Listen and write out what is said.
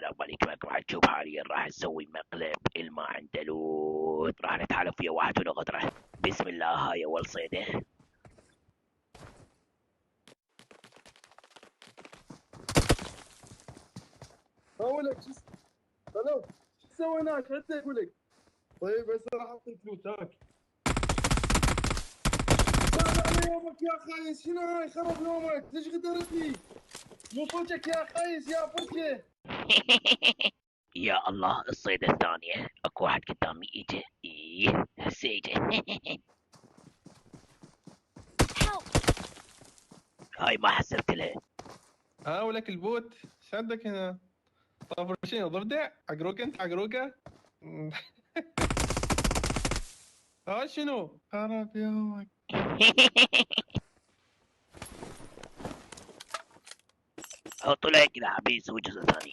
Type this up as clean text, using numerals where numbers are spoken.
الله يكرمك، راح تشوف حاليا راح نسوي مقلب الما عنده لوت، راح نتحالف ويا واحد ونغدره. بسم الله. هاي اول صيده. اقول لك الو، شو تسوي هناك؟ حتى اقول لك. طيب هسه راح اعطيك فلوس هاك. على يومك يا خايس، شنو هاي خرب يومك؟ ليش غدرتني؟ مو صوتك يا خايس يا فركه. يا الله، الصيدة الثانية اكو واحد قدامي اجى. ايه هسه اجى. هاي ما حسبت لها. ولك البوت شدك هنا. طافر شنو ضفدع؟ عقروقه انت عقروقه؟ ها شنو؟ خرب يومك. حطوا لايك اذا حابين يسوي جزء ثاني.